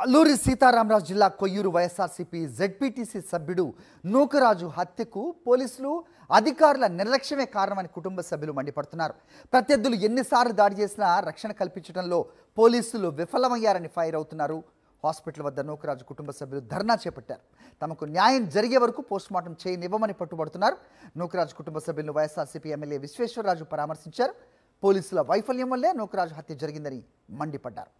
అల్లూరి సీతారామరాజు జిల్లా కొయ్యూరు వైఎస్ఆర్సీపీ జెడ్పీటీసీ సభ్యుడు నూకరాజు హత్యకు పోలీసులు అధికారుల నిర్లక్ష్యమే కారణమని కుటుంబ సభ్యులు మండిపడుతున్నారు. ప్రత్యర్థులు ఎన్నిసార్లు దాడి చేసినా రక్షణ కల్పించడంలో పోలీసులు విఫలమయ్యారని ఫైర్ అవుతున్నారు. హాస్పిటల్ వద్ద నూకరాజు కుటుంబ సభ్యులు ధర్నా చేపట్టారు. తమకు న్యాయం జరిగే వరకు పోస్టుమార్టం చేయనివ్వమని పట్టుబడుతున్నారు. నూకరాజు కుటుంబ సభ్యులను వైఎస్ఆర్సీపీ ఎమ్మెల్యే విశ్వేశ్వరరాజు పరామర్శించారు. పోలీసుల వైఫల్యం వల్లే నూకరాజు హత్య జరిగిందని మండిపడ్డారు.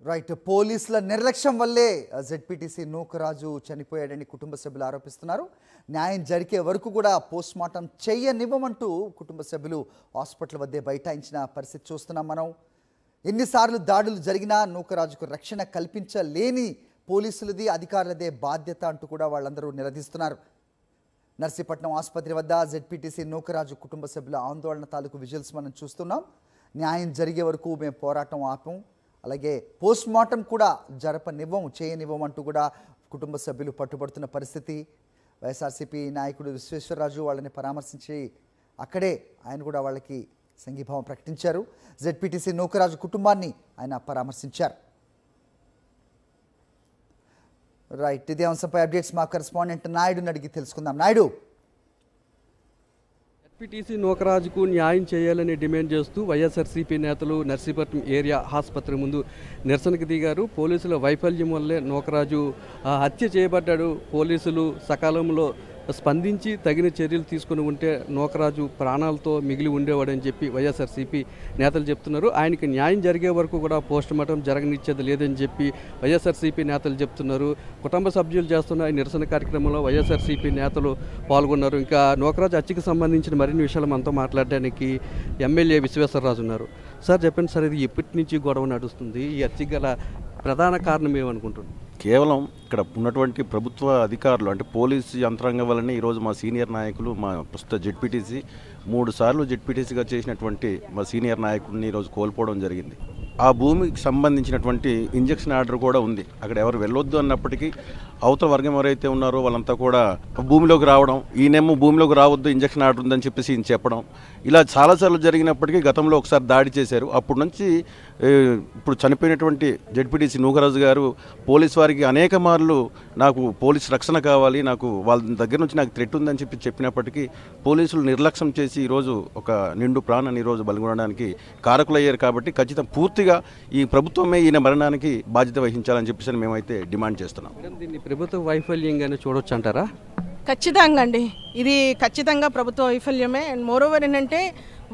రైట్, పోలీసుల నిర్లక్ష్యం వల్లే జెడ్పీటీసీ నూకరాజు చనిపోయాడని కుటుంబ సభ్యులు ఆరోపిస్తున్నారు. న్యాయం జరిగే వరకు కూడా పోస్ట్మార్టం చేయనివ్వమంటూ కుటుంబ సభ్యులు హాస్పిటల్ వద్దే బైఠాయించిన పరిస్థితి చూస్తున్నాం మనం. ఎన్నిసార్లు దాడులు జరిగినా నూకరాజుకు రక్షణ కల్పించలేని పోలీసులది అధికారులదే బాధ్యత అంటూ కూడా వాళ్ళందరూ నిలదీస్తున్నారు. నర్సీపట్నం ఆసుపత్రి వద్ద జెడ్పీటీసీ నూకరాజు కుటుంబ సభ్యుల ఆందోళన తాలూకు విజువల్స్ మనం చూస్తున్నాం. న్యాయం జరిగే వరకు మేము పోరాటం ఆపం, అలాగే పోస్ట్మార్టం కూడా చేయనివ్వమంటూ కూడా కుటుంబ సభ్యులు పట్టుబడుతున్న పరిస్థితి. వైఎస్ఆర్సీపీ నాయకుడు విశ్వేశ్వరరాజు వాళ్ళని పరామర్శించి అక్కడే ఆయన కూడా వాళ్ళకి సంఘీభావం ప్రకటించారు. జెడ్పీటీసీ నూకరాజు కుటుంబాన్ని ఆయన పరామర్శించారు. రైట్, ఇదే అంశంపై అప్డేట్స్ మా కరెస్పాండెంట్ నాయుడుని అడిగి తెలుసుకుందాం. నాయుడు, జెడ్పీటీసీ నూకరాజుకు న్యాయం చేయాలని డిమాండ్ చేస్తూ వైఎస్ఆర్సీపీ నేతలు నర్సీపట్నం ఏరియా ఆసుపత్రి ముందు నిరసనకు దిగారు. పోలీసుల వైఫల్యం వల్లే నూకరాజు హత్య చేయబడ్డాడు. పోలీసులు సకాలంలో స్పందించి తగిన చర్యలు తీసుకుని ఉంటే నూకరాజు ప్రాణాలతో మిగిలి ఉండేవాడని చెప్పి వైఎస్ఆర్సీపీ నేతలు చెప్తున్నారు. ఆయనకి న్యాయం జరిగే వరకు కూడా పోస్టుమార్టం జరగనిచ్చేది లేదని చెప్పి వైఎస్ఆర్సీపీ నేతలు చెప్తున్నారు. కుటుంబ సభ్యులు చేస్తున్న ఈ నిరసన కార్యక్రమంలో వైఎస్ఆర్సీపీ నేతలు పాల్గొన్నారు. ఇంకా నూకరాజు హత్యకు సంబంధించిన మరిన్ని విషయాలు మనతో మాట్లాడడానికి ఎమ్మెల్యే విశ్వేశ్వరరాజు ఉన్నారు. సార్ చెప్పండి సార్, ఇది ఎప్పటి నుంచి గొడవ నడుస్తుంది? ఈ హత్యకు గల ప్రధాన కారణం ఏమనుకుంటున్నారు? కేవలం ఇక్కడ ఉన్నటువంటి ప్రభుత్వ అధికారులు అంటే పోలీసు యంత్రాంగం వల్లనే ఈరోజు మా సీనియర్ నాయకులు, మా ప్రస్తుత జెడ్పీటీసీ 3 సార్లు జెడ్పీటీసీగా చేసినటువంటి మా సీనియర్ నాయకుడిని ఈరోజు కోల్పోవడం జరిగింది. ఆ భూమికి సంబంధించినటువంటి ఇంజక్షన్ ఆర్డర్ కూడా ఉంది. అక్కడ ఎవరు వెళ్ళొద్దు అన్నప్పటికీ అవతల వర్గం ఎవరైతే ఉన్నారో వాళ్ళంతా కూడా భూమిలోకి రావడం, ఈయనేమో భూమిలోకి రావద్దు ఇంజక్షన్ ఆర్డర్ ఉందని చెప్పేసి ఈయన చెప్పడం, ఇలా చాలాసార్లు జరిగినప్పటికీ గతంలో ఒకసారి దాడి చేశారు. అప్పటి నుంచి ఇప్పుడు చనిపోయినటువంటి జెడ్పీటీసీ నూకరాజు గారు పోలీసు వారికి అనేక మార్లు నాకు పోలీసు రక్షణ కావాలి, నాకు వాళ్ళ దగ్గర నుంచి నాకు థ్రెట్ ఉందని చెప్పినప్పటికీ పోలీసులు నిర్లక్ష్యం చేసి ఈరోజు ఒక నిండు ప్రాణాన్ని ఈరోజు బలిగొనడానికి కారకులయ్యారు. కాబట్టి ఖచ్చితంగా పూర్తిగా ఈ ప్రభుత్వమే ఈయన మరణానికి బాధ్యత వహించాలని చెప్పేసి మేమైతే డిమాండ్ చేస్తున్నాం. దీన్ని ప్రభుత్వ వైఫల్యంగానే చూడొచ్చు అంటారా? ఖచ్చితంగా అండి, ఇది ఖచ్చితంగా ప్రభుత్వ వైఫల్యమే. అండ్ మోరోవర్ ఏంటంటే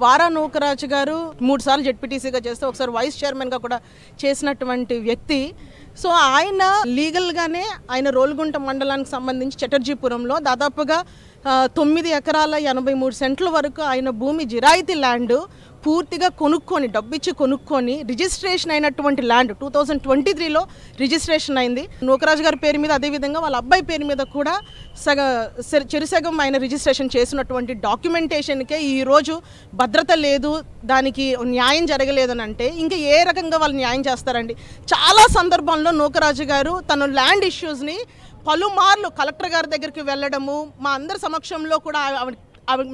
వారా నూకరాజు గారు 3 సార్లు జెడ్పీటీసీగా చేస్తే ఒకసారి వైస్ చైర్మన్గా కూడా చేసినటువంటి వ్యక్తి. సో ఆయన లీగల్గానే ఆయన రోల్గుంట మండలానికి సంబంధించి చటర్జీపురంలో దాదాపుగా 9 ఎకరాల 83 సెంట్ల వరకు ఆయన భూమి జిరాయితీ ల్యాండ్ పూర్తిగా కొనుక్కొని డబ్బిచ్చి కొనుక్కొని రిజిస్ట్రేషన్ అయినటువంటి ల్యాండ్ 2023లో రిజిస్ట్రేషన్ అయింది. నూకరాజు గారి పేరు మీద, అదేవిధంగా వాళ్ళ అబ్బాయి పేరు మీద కూడా చెరుసగం ఆయన రిజిస్ట్రేషన్ చేసినటువంటి డాక్యుమెంటేషన్కే ఈరోజు భద్రత లేదు, దానికి న్యాయం జరగలేదని అంటే ఇంకా ఏ రకంగా వాళ్ళు న్యాయం చేస్తారండి? చాలా సందర్భాల్లో నూకరాజు గారు తన ల్యాండ్ ఇష్యూస్ని పలుమార్లు కలెక్టర్ గారి దగ్గరికి వెళ్ళడము, మా అందరి సమక్షంలో కూడా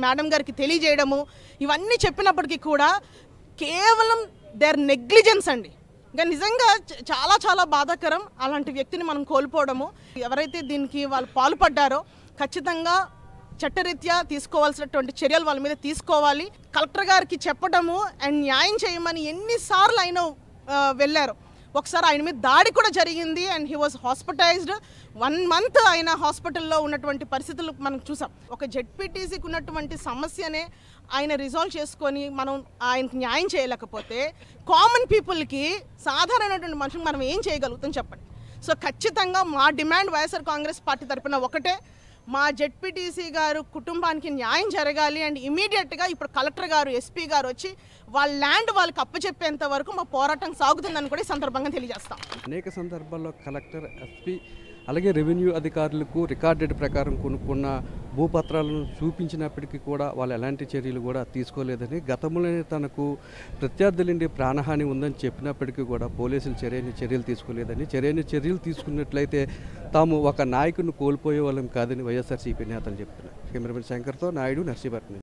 మేడం గారికి తెలియజేయడము, ఇవన్నీ చెప్పినప్పటికీ కూడా కేవలం దేర్ నెగ్లిజెన్స్ అండి. ఇంకా నిజంగా చాలా చాలా బాధాకరం అలాంటి వ్యక్తిని మనం కోల్పోవడము. ఎవరైతే దీనికి వాళ్ళు పాల్పడ్డారో ఖచ్చితంగా చట్టరీత్యా తీసుకోవాల్సినటువంటి చర్యలు వాళ్ళ మీద తీసుకోవాలి. కలెక్టర్ గారికి చెప్పడము అండ్ న్యాయం చేయమని ఎన్నిసార్లు ఆయన వెళ్ళారు. ఒకసారి ఆయన మీద దాడి కూడా జరిగింది and he was hospitalised. 1 month ఆయన హాస్పిటల్లో ఉన్నటువంటి పరిస్థితులు మనం చూసాం. ఒక జెడ్పీటీసీకి ఉన్నటువంటి సమస్యనే ఆయన రిజాల్వ్ చేసుకొని మనం ఆయనకు న్యాయం చేయలేకపోతే కామన్ పీపుల్కి, సాధారణమైనటువంటి మనుషులకు మనం ఏం చేయగలుగుతాం చెప్పండి. సో ఖచ్చితంగా మా డిమాండ్ వైఎస్ఆర్ కాంగ్రెస్ పార్టీ తరపున ఒకటే, మా జెడ్పీటీసీ గారు కుటుంబానికి న్యాయం జరగాలి అండ్ ఇమీడియట్గా ఇప్పుడు కలెక్టర్ గారు ఎస్పీ గారు వచ్చి వాళ్ళ ల్యాండ్ వాళ్ళకి అప్పచెప్పేంత వరకు మా పోరాటం సాగుతుందని కూడా ఈ సందర్భంగా తెలియజేస్తాం. అనేక సందర్భాల్లో కలెక్టర్, ఎస్పీ అలాగే రెవెన్యూ అధికారులకు రికార్డెడ్ ప్రకారం కొనుక్కున్న భూపత్రాలను చూపించినప్పటికీ కూడా వాళ్ళు ఎలాంటి చర్యలు కూడా తీసుకోలేదని, గతంలోనే తనకు ప్రత్యర్థులండి ప్రాణహాని ఉందని చెప్పినప్పటికీ కూడా పోలీసులు చర్యలు తీసుకోలేదని, చర్యలు తీసుకున్నట్లయితే తాము ఒక నాయకుడిని కోల్పోయే వాళ్ళం కాదని వైఎస్ఆర్సీపీ నేతలు చెప్తున్నారు. కెమెరామెన్ శంకర్తో నాయుడు, నర్సీపట్నం.